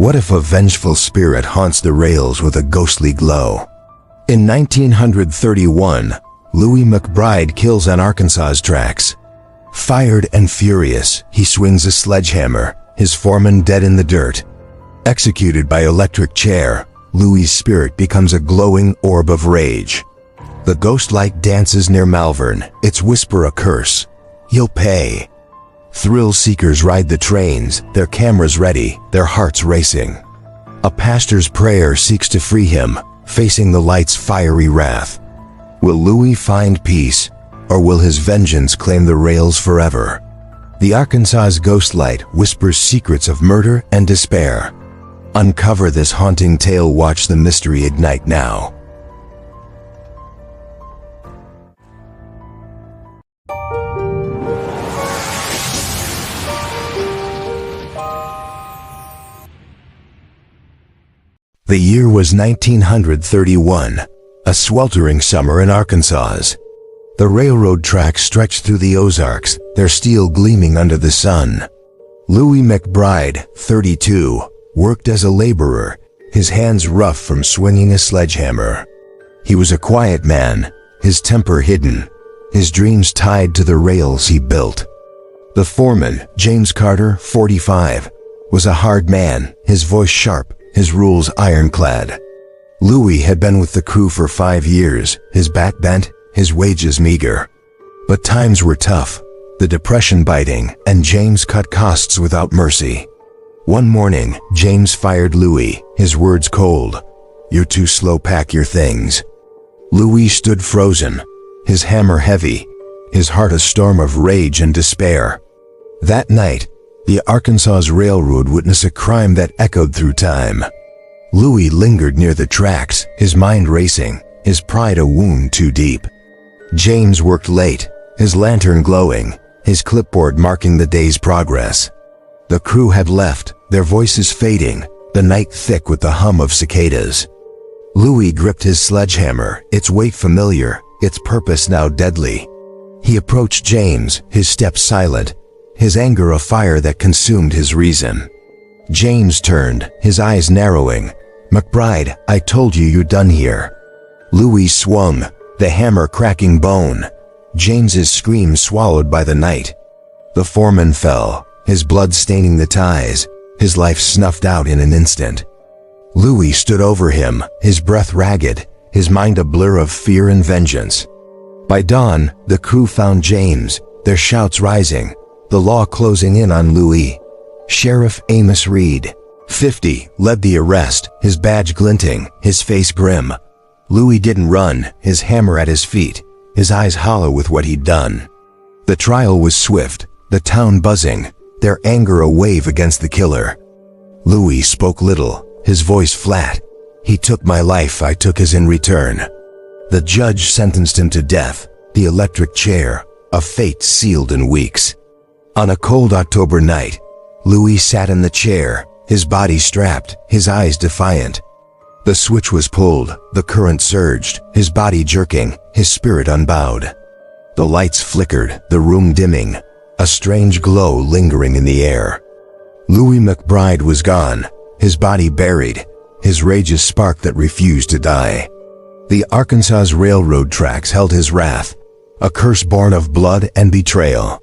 What if a vengeful spirit haunts the rails with a ghostly glow? In 1931, Louis McBride kills on Arkansas's tracks. Fired and furious, he swings a sledgehammer, his foreman dead in the dirt. Executed by electric chair, Louis's spirit becomes a glowing orb of rage. The ghost light dances near Malvern, its whisper a curse. You'll pay. Thrill seekers ride the trains, their cameras ready, their hearts racing. A pastor's prayer seeks to free him, facing the light's fiery wrath. Will Louis find peace, or will his vengeance claim the rails forever? The Arkansas's ghost light whispers secrets of murder and despair. Uncover this haunting tale, watch the mystery ignite now. The year was 1931, a sweltering summer in Arkansas. The railroad tracks stretched through the Ozarks, their steel gleaming under the sun. Louis McBride, 32, worked as a laborer, his hands rough from swinging a sledgehammer. He was a quiet man, his temper hidden, his dreams tied to the rails he built. The foreman, James Carter, 45, was a hard man, his voice sharp, his rules ironclad. Louis had been with the crew for 5 years, his back bent, his wages meager. But times were tough, the depression biting, and James cut costs without mercy. One morning, James fired Louis, his words cold. "You're too slow, pack your things." Louis stood frozen, his hammer heavy, his heart a storm of rage and despair. That night, the Arkansas Railroad witnessed a crime that echoed through time. Louis lingered near the tracks, his mind racing, his pride a wound too deep. James worked late, his lantern glowing, his clipboard marking the day's progress. The crew had left, their voices fading, the night thick with the hum of cicadas. Louis gripped his sledgehammer, its weight familiar, its purpose now deadly. He approached James, his steps silent, his anger a fire that consumed his reason. James turned, his eyes narrowing. "McBride, I told you you're done here." Louis swung, the hammer cracking bone. James's scream swallowed by the night. The foreman fell, his blood staining the ties, his life snuffed out in an instant. Louis stood over him, his breath ragged, his mind a blur of fear and vengeance. By dawn, the crew found James, their shouts rising, the law closing in on Louis. Sheriff Amos Reed, 50, led the arrest, his badge glinting, his face grim. Louis didn't run, his hammer at his feet, his eyes hollow with what he'd done. The trial was swift, the town buzzing, their anger a wave against the killer. Louis spoke little, his voice flat. "He took my life, I took his in return." The judge sentenced him to death, the electric chair, a fate sealed in weeks. On a cold October night, Louis sat in the chair, his body strapped, his eyes defiant. The switch was pulled, the current surged, his body jerking, his spirit unbowed. The lights flickered, the room dimming, a strange glow lingering in the air. Louis McBride was gone, his body buried, his rage a spark that refused to die. The Arkansas Railroad tracks held his wrath, a curse born of blood and betrayal.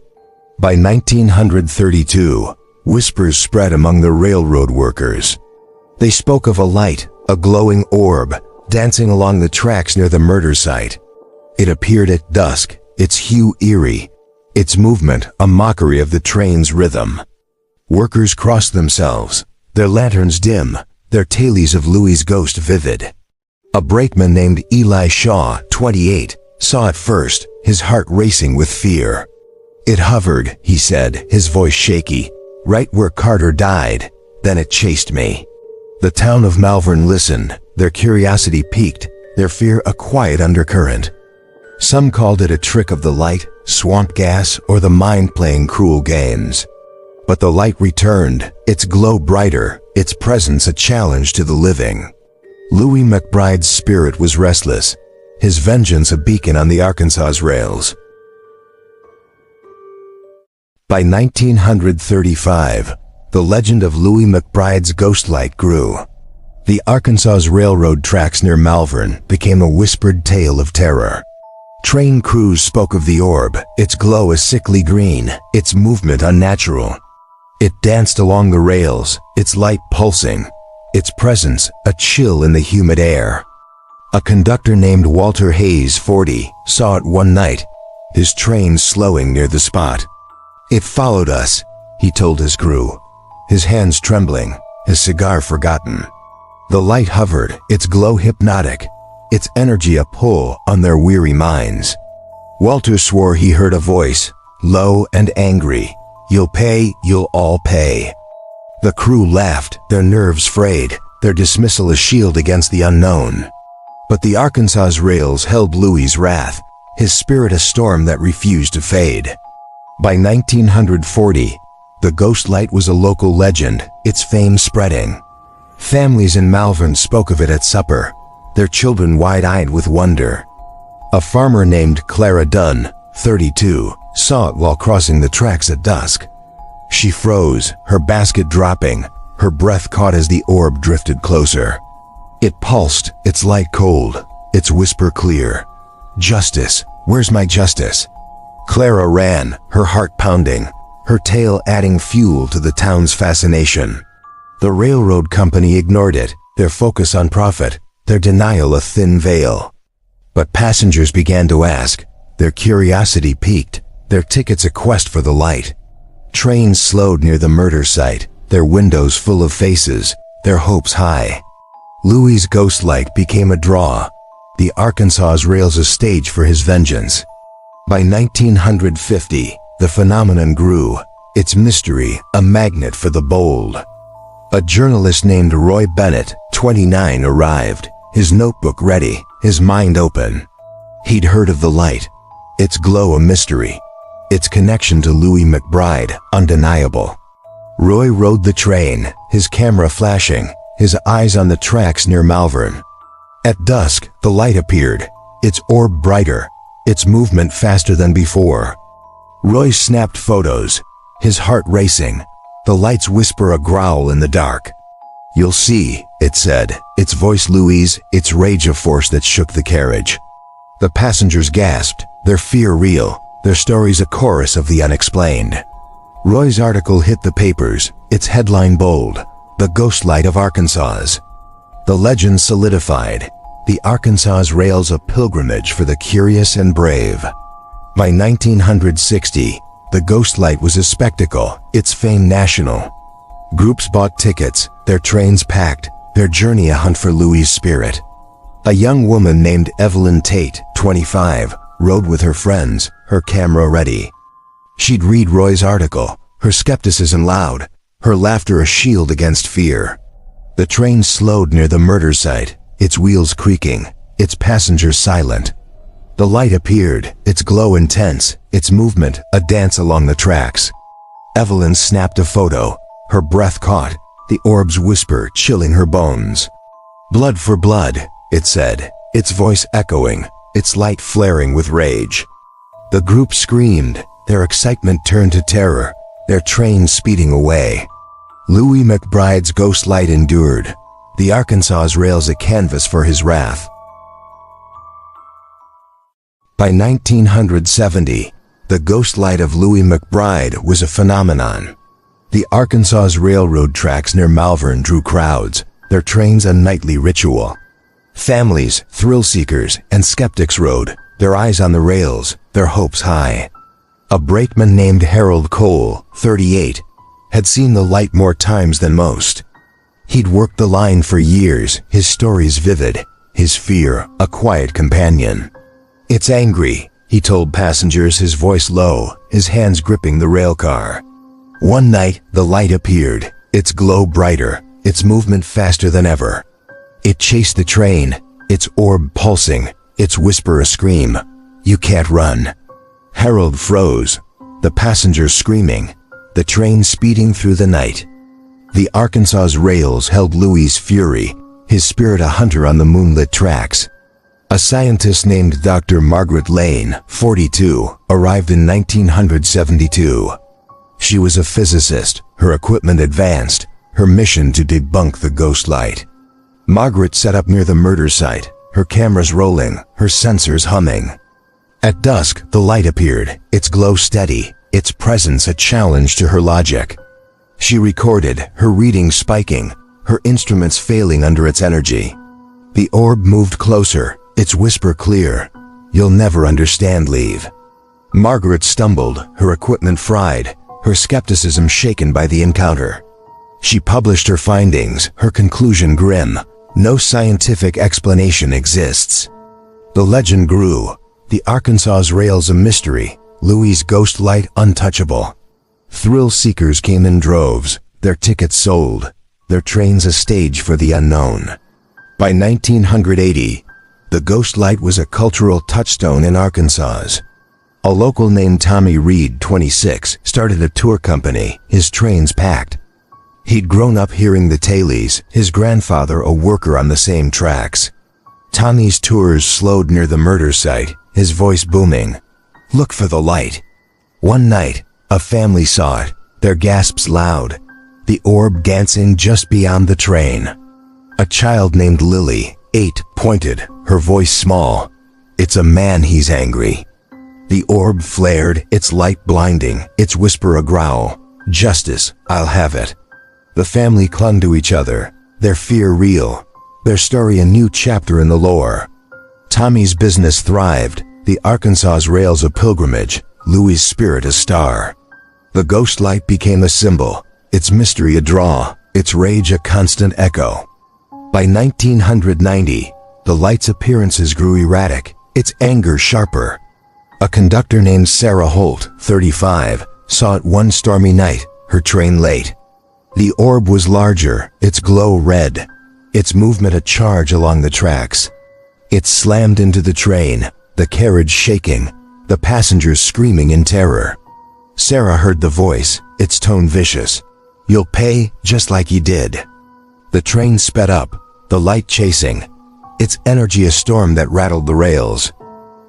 By 1932, whispers spread among the railroad workers. They spoke of a light, a glowing orb, dancing along the tracks near the murder site. It appeared at dusk, its hue eerie, its movement a mockery of the train's rhythm. Workers crossed themselves, their lanterns dim, their tales of Louis's ghost vivid. A brakeman named Eli Shaw, 28, saw it first, his heart racing with fear. "It hovered," he said, his voice shaky, "right where Carter died, then it chased me." The town of Malvern listened, their curiosity piqued, their fear a quiet undercurrent. Some called it a trick of the light, swamp gas, or the mind playing cruel games. But the light returned, its glow brighter, its presence a challenge to the living. Louis McBride's spirit was restless, his vengeance a beacon on the Arkansas rails. By 1935, the legend of Louis McBride's ghost light grew. The Arkansas railroad tracks near Malvern became a whispered tale of terror. Train crews spoke of the orb, its glow a sickly green, its movement unnatural. It danced along the rails, its light pulsing, its presence a chill in the humid air. A conductor named Walter Hayes, 40, saw it one night, his train slowing near the spot. "It followed us," he told his crew, his hands trembling, his cigar forgotten. The light hovered, its glow hypnotic, its energy a pull on their weary minds. Walter swore he heard a voice, low and angry, "You'll pay, you'll all pay." The crew laughed, their nerves frayed, their dismissal a shield against the unknown. But the Arkansas rails held Louis's wrath, his spirit a storm that refused to fade. By 1940, the ghost light was a local legend, its fame spreading. Families in Malvern spoke of it at supper, their children wide-eyed with wonder. A farmer named Clara Dunn, 32, saw it while crossing the tracks at dusk. She froze, her basket dropping, her breath caught as the orb drifted closer. It pulsed, its light cold, its whisper clear. "Justice, where's my justice?" Clara ran, her heart pounding, her tale adding fuel to the town's fascination. The railroad company ignored it, their focus on profit, their denial a thin veil. But passengers began to ask, their curiosity piqued, their tickets a quest for the light. Trains slowed near the murder site, their windows full of faces, their hopes high. Louis's ghost light became a draw, the Arkansas rails a stage for his vengeance. By 1950, the phenomenon grew, its mystery a magnet for the bold. A journalist named Roy Bennett, 29, arrived, his notebook ready, his mind open. He'd heard of the light, its glow a mystery, its connection to Louis McBride undeniable. Roy rode the train, his camera flashing, his eyes on the tracks near Malvern. At dusk, the light appeared, its orb brighter, its movement faster than before. Roy snapped photos, his heart racing, the light's whisper a growl in the dark. "You'll see," it said, its voice Louis's, its rage a force that shook the carriage. The passengers gasped, their fear real, their stories a chorus of the unexplained. Roy's article hit the papers, its headline bold, "The Ghost Light of Arkansas." The legend solidified, the Arkansas rails a pilgrimage for the curious and brave. By 1960, the ghost light was a spectacle, its fame national. Groups bought tickets, their trains packed, their journey a hunt for Louis's spirit. A young woman named Evelyn Tate, 25, rode with her friends, her camera ready. She'd read Roy's article, her skepticism loud, her laughter a shield against fear. The train slowed near the murder site, its wheels creaking, its passengers silent. The light appeared, its glow intense, its movement a dance along the tracks. Evelyn snapped a photo, her breath caught, the orb's whisper chilling her bones. "Blood for blood," it said, its voice echoing, its light flaring with rage. The group screamed, their excitement turned to terror, their train speeding away. Louis McBride's ghost light endured, the Arkansas rails a canvas for his wrath. By 1970, the ghost light of Louis McBride was a phenomenon. The Arkansas railroad tracks near Malvern drew crowds, their trains a nightly ritual. Families, thrill-seekers, and skeptics rode, their eyes on the rails, their hopes high. A brakeman named Harold Cole, 38, had seen the light more times than most. He'd worked the line for years, his stories vivid, his fear a quiet companion. "It's angry," he told passengers, his voice low, his hands gripping the rail car. One night, the light appeared, its glow brighter, its movement faster than ever. It chased the train, its orb pulsing, its whisper a scream, "You can't run." Harold froze, the passengers screaming, the train speeding through the night. The Arkansas rails held Louis's fury, his spirit a hunter on the moonlit tracks. A scientist named Dr. Margaret Lane, 42, arrived in 1972. She was a physicist, Her equipment advanced, her mission to debunk the ghost light. Margaret set up near the murder site, her cameras rolling, her sensors humming. At dusk, the light appeared, its glow steady, its presence a challenge to her logic. She recorded, her reading spiking, her instruments failing under its energy. The orb moved closer, its whisper clear. "You'll never understand, leave." Margaret stumbled, her equipment fried, her skepticism shaken by the encounter. She published her findings, her conclusion grim. No scientific explanation exists. The legend grew. The Arkansas Rail's a mystery, Louis's ghost light untouchable. Thrill seekers came in droves, their tickets sold, their trains a stage for the unknown. By 1980, the ghost light was a cultural touchstone in Arkansas. A local named Tommy Reed, 26, started a tour company, his trains packed. He'd grown up hearing the tailies, his grandfather a worker on the same tracks. Tommy's tours slowed near the murder site, his voice booming. "Look for the light." One night, a family saw it, their gasps loud. The orb dancing just beyond the train. A child named Lily, 8, pointed, her voice small. "It's a man, he's angry." The orb flared, its light blinding, its whisper a growl. "Justice, I'll have it." The family clung to each other, their fear real, their story a new chapter in the lore. Tommy's business thrived, the Arkansas Rail's a pilgrimage, Louis's spirit a star. The ghost light became a symbol, its mystery a draw, its rage a constant echo. By 1990, the light's appearances grew erratic, its anger sharper. A conductor named Sarah Holt, 35, saw it one stormy night, her train late. The orb was larger, its glow red, its movement a charge along the tracks. It slammed into the train, the carriage shaking, the passengers screaming in terror. Sarah heard the voice, its tone vicious. "You'll pay, just like you did." The train sped up, the light chasing, its energy a storm that rattled the rails.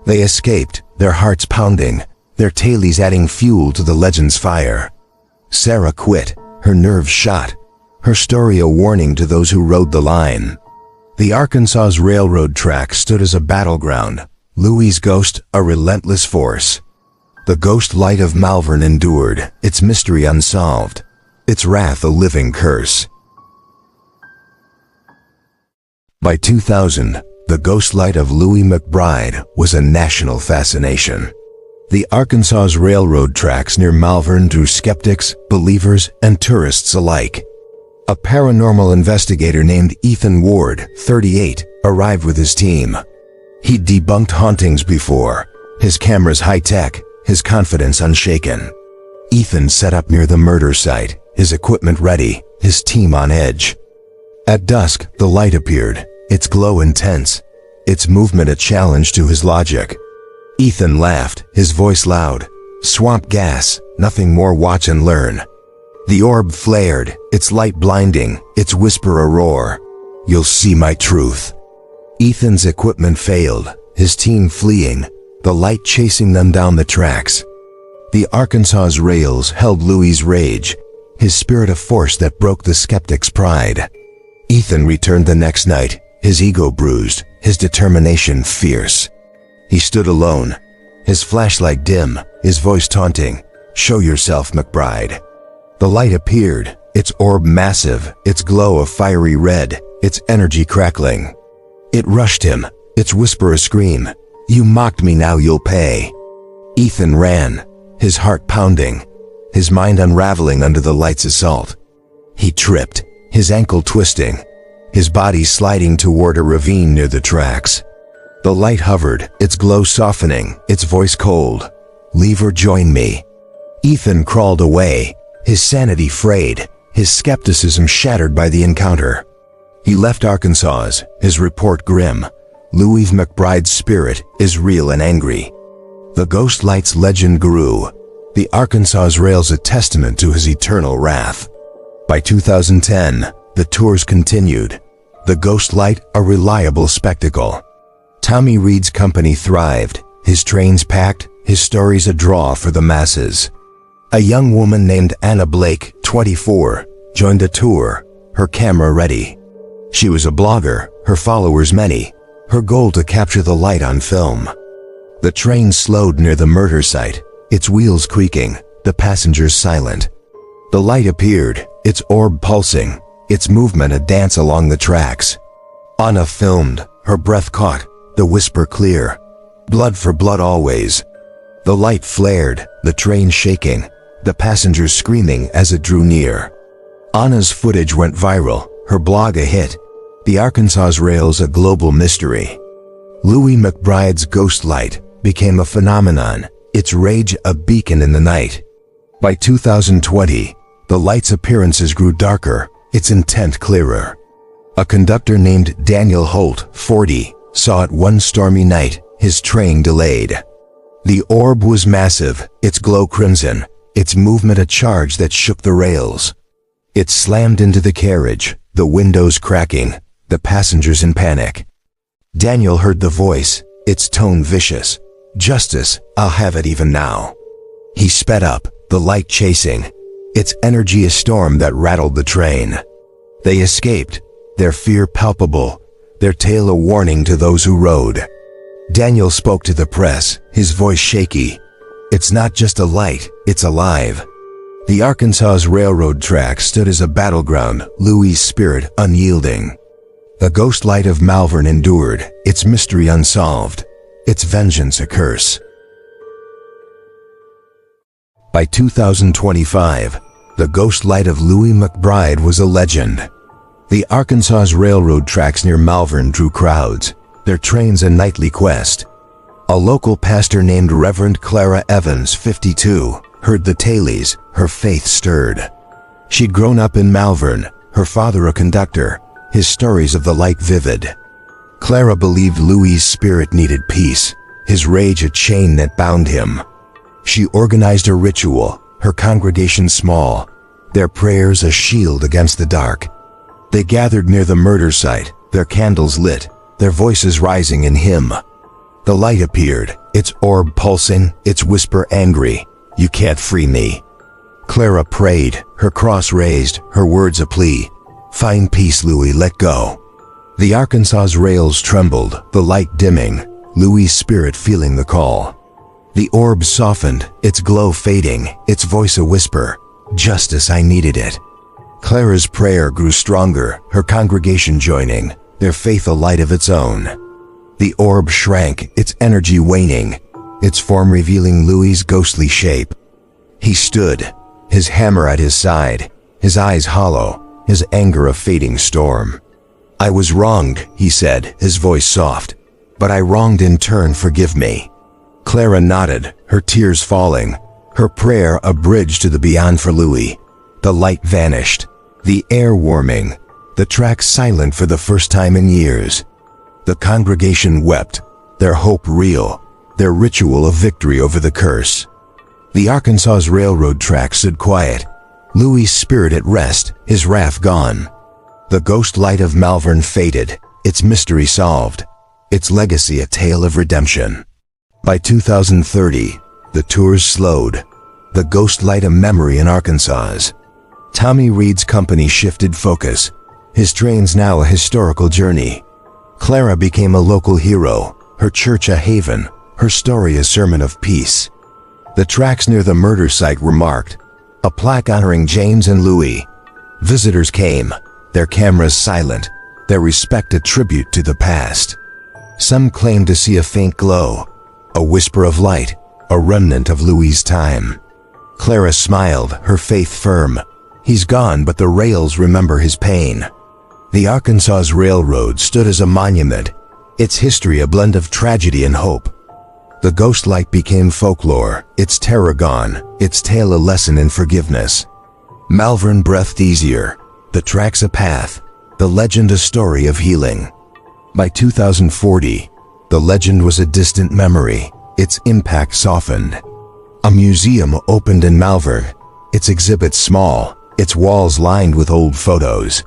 They escaped, their hearts pounding, their tailies adding fuel to the legend's fire. Sarah quit, her nerves shot, her story a warning to those who rode the line. The Arkansas Railroad track stood as a battleground, Louis's ghost a relentless force. The ghost light of Malvern endured, its mystery unsolved, its wrath a living curse. By 2000, the ghost light of Louis McBride was a national fascination. The Arkansas Railroad tracks near Malvern drew skeptics, believers, and tourists alike. A paranormal investigator named Ethan Ward, 38, arrived with his team. He'd debunked hauntings before, his cameras high-tech, his confidence unshaken. Ethan set up near the murder site, his equipment ready, his team on edge. At dusk, the light appeared, its glow intense, its movement a challenge to his logic. Ethan laughed, his voice loud. "Swamp gas, nothing more, watch and learn." The orb flared, its light blinding, its whisper a roar. "You'll see my truth." Ethan's equipment failed, his team fleeing, the light chasing them down the tracks. The Arkansas rails held Louis's rage, his spirit a force that broke the skeptic's pride. Ethan returned the next night, his ego bruised, his determination fierce. He stood alone, his flashlight dim, his voice taunting, "Show yourself, McBride." The light appeared, its orb massive, its glow a fiery red, its energy crackling. It rushed him, its whisper a scream, "You mocked me, now you'll pay." Ethan ran, his heart pounding, his mind unraveling under the light's assault. He tripped, his ankle twisting, his body sliding toward a ravine near the tracks. The light hovered, its glow softening, its voice cold. "Leave or join me." Ethan crawled away, his sanity frayed, his skepticism shattered by the encounter. He left Arkansas, his report grim. Louis McBride's spirit is real and angry. The ghost light's legend grew. The Arkansas rail's a testament to his eternal wrath. By 2010, the tours continued. The ghost light a reliable spectacle. Tommy Reed's company thrived, his trains packed, his stories a draw for the masses. A young woman named Anna Blake, 24, joined a tour, her camera ready. She was a blogger, her followers many, her goal to capture the light on film. The train slowed near the murder site, its wheels creaking, the passengers silent. The light appeared, its orb pulsing, its movement a dance along the tracks. Anna filmed, her breath caught, the whisper clear. Blood for blood always. The light flared, the train shaking, the passengers screaming as it drew near. Anna's footage went viral, her blog a hit. The Arkansas Rails a global mystery. Louis McBride's ghost light became a phenomenon, its rage a beacon in the night. By 2020, the light's appearances grew darker, its intent clearer. A conductor named Daniel Holt, 40, saw it one stormy night, his train delayed. The orb was massive, its glow crimson, its movement a charge that shook the rails. It slammed into the carriage, the windows cracking, the passengers in panic. Daniel heard the voice, its tone vicious. "Justice, I'll have it even now." He sped up, the light chasing, its energy a storm that rattled the train. They escaped, their fear palpable, their tale a warning to those who rode. Daniel spoke to the press, his voice shaky. "It's not just a light, it's alive." The Arkansas railroad track stood as a battleground, Louis' spirit unyielding. The ghost light of Malvern endured, its mystery unsolved, its vengeance a curse. By 2025, the ghost light of Louis McBride was a legend. The Arkansas railroad tracks near Malvern drew crowds, their trains a nightly quest. A local pastor named Reverend Clara Evans, 52, heard the tales, her faith stirred. She'd grown up in Malvern, her father a conductor, his stories of the light vivid. Clara believed Louis' spirit needed peace, his rage a chain that bound him. She organized a ritual, her congregation small, their prayers a shield against the dark. They gathered near the murder site, their candles lit, their voices rising in hymn. The light appeared, its orb pulsing, its whisper angry, "You can't free me." Clara prayed, her cross raised, her words a plea. "Find peace, Louis, let go." The Arkansas rails trembled, the light dimming, Louis' spirit feeling the call. The orb softened, its glow fading, its voice a whisper, "Justice, I needed it." Clara's prayer grew stronger, her congregation joining, their faith a light of its own. The orb shrank, its energy waning, its form revealing Louis' ghostly shape. He stood, his hammer at his side, his eyes hollow, his anger a fading storm. "I was wronged," he said, his voice soft, "but I wronged in turn, forgive me." Clara nodded, her tears falling, her prayer a bridge to the beyond for Louis. The light vanished, the air warming, the track silent for the first time in years. The congregation wept, their hope real, their ritual of victory over the curse. The Arkansas railroad track stood quiet, Louis' spirit at rest, his wrath gone. The ghost light of Malvern faded, its mystery solved, its legacy a tale of redemption. By 2030, the tours slowed, the ghost light a memory in Arkansas. Tommy Reed's company shifted focus, his trains now a historical journey. Clara became a local hero, her church a haven, her story a sermon of peace. The tracks near the murder site were marked, a plaque honoring James and Louis. Visitors came, their cameras silent, their respect a tribute to the past. Some claimed to see a faint glow, a whisper of light, a remnant of Louis' time. Clara smiled, her faith firm. He's gone, but the rails remember his pain. The Arkansas Railroad stood as a monument, its history a blend of tragedy and hope. The ghost light became folklore, its terror gone, its tale a lesson in forgiveness. Malvern breathed easier, the tracks a path, the legend a story of healing. By 2040, the legend was a distant memory, its impact softened. A museum opened in Malvern, its exhibits small, its walls lined with old photos.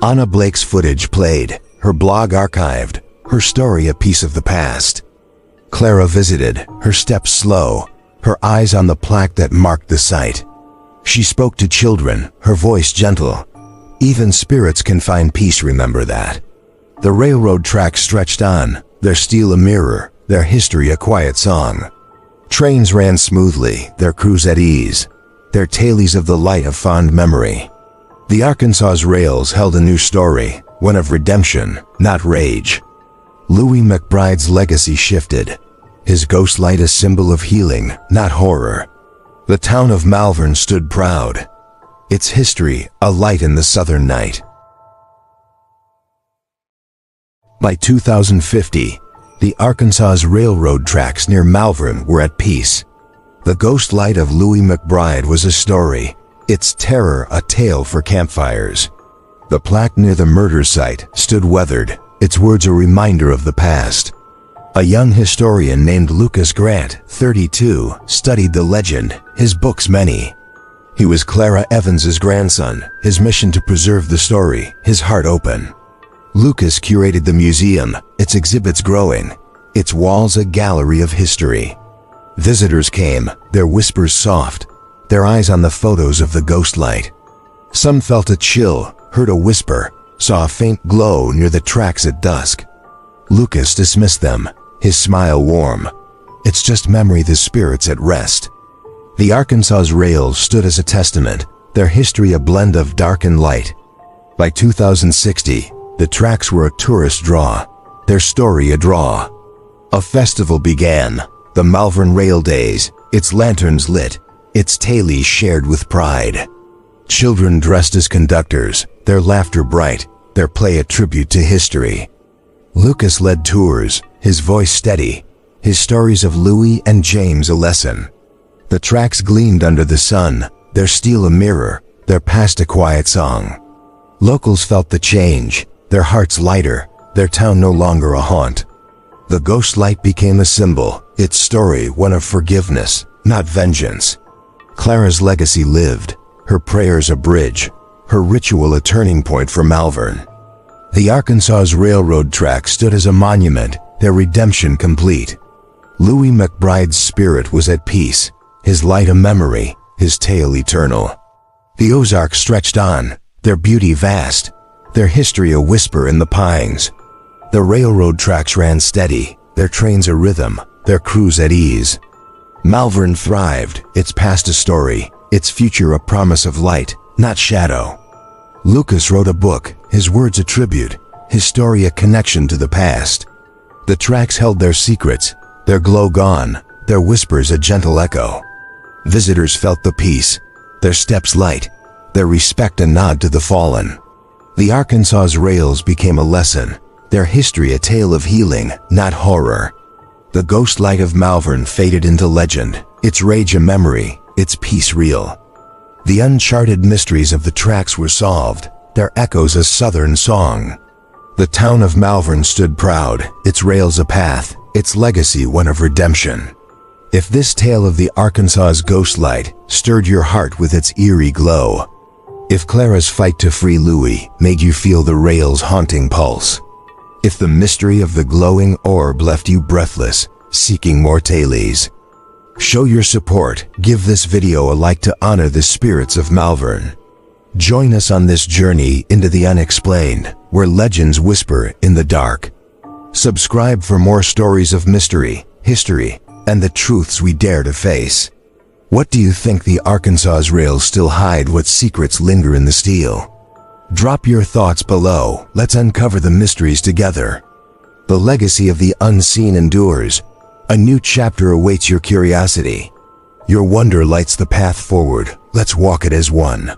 Anna Blake's footage played, her blog archived, her story a piece of the past. Clara visited, her steps slow, her eyes on the plaque that marked the site. She spoke to children, her voice gentle. Even spirits can find peace, remember that. The railroad tracks stretched on, their steel a mirror, their history a quiet song. Trains ran smoothly, their crews at ease, their tales of the light of fond memory. The Arkansas's rails held a new story, one of redemption, not rage. Louis McBride's legacy shifted, his ghost light a symbol of healing, not horror. The town of Malvern stood proud, its history a light in the southern night. By 2050, the Arkansas's railroad tracks near Malvern were at peace. The ghost light of Louis McBride was a story, its terror a tale for campfires. The plaque near the murder site stood weathered, its words a reminder of the past. A young historian named Lucas Grant, 32, studied the legend, his books many. He was Clara Evans's grandson, his mission to preserve the story, his heart open. Lucas curated the museum, its exhibits growing, its walls a gallery of history. Visitors came, their whispers soft, their eyes on the photos of the ghost light. Some felt a chill, heard a whisper, saw a faint glow near the tracks at dusk. Lucas dismissed them, his smile warm. It's just memory, the spirit's at rest. The Arkansas's rails stood as a testament, their history a blend of dark and light. By 2060, the tracks were a tourist draw, their story a draw. A festival began, the Malvern Rail Days, its lanterns lit, its tales shared with pride. Children dressed as conductors, their laughter bright, their play a tribute to history. Lucas led tours, his voice steady, his stories of Louis and James a lesson. The tracks gleamed under the sun, their steel a mirror, their past a quiet song. Locals felt the change, their hearts lighter, their town no longer a haunt. The ghost light became a symbol, its story one of forgiveness, not vengeance. Clara's legacy lived, her prayers a bridge, her ritual a turning point for Malvern. The Arkansas's railroad track stood as a monument, their redemption complete. Louis McBride's spirit was at peace, his light a memory, his tale eternal. The Ozarks stretched on, their beauty vast, their history a whisper in the pines. The railroad tracks ran steady, their trains a rhythm, their crews at ease. Malvern thrived, its past a story, its future a promise of light, not shadow. Lucas wrote a book, his words a tribute, his story a connection to the past. The tracks held their secrets, their glow gone, their whispers a gentle echo. Visitors felt the peace, their steps light, their respect a nod to the fallen. The Arkansas's rails became a lesson, their history a tale of healing, not horror. The ghost light of Malvern faded into legend, its rage a memory, its peace real. The uncharted mysteries of the tracks were solved, their echoes a southern song. The town of Malvern stood proud, its rails a path, its legacy one of redemption. If this tale of the Arkansas's ghost light stirred your heart with its eerie glow, if Clara's fight to free Louis made you feel the rail's haunting pulse, if the mystery of the glowing orb left you breathless, seeking more tales, show your support, give this video a like to honor the spirits of Malvern. Join us on this journey into the unexplained, where legends whisper in the dark. Subscribe for more stories of mystery, history, and the truths we dare to face. What do you think? The Arkansas's rails still hide what secrets linger in the steel? Drop your thoughts below, let's uncover the mysteries together. The legacy of the unseen endures. A new chapter awaits your curiosity. Your wonder lights the path forward, let's walk it as one.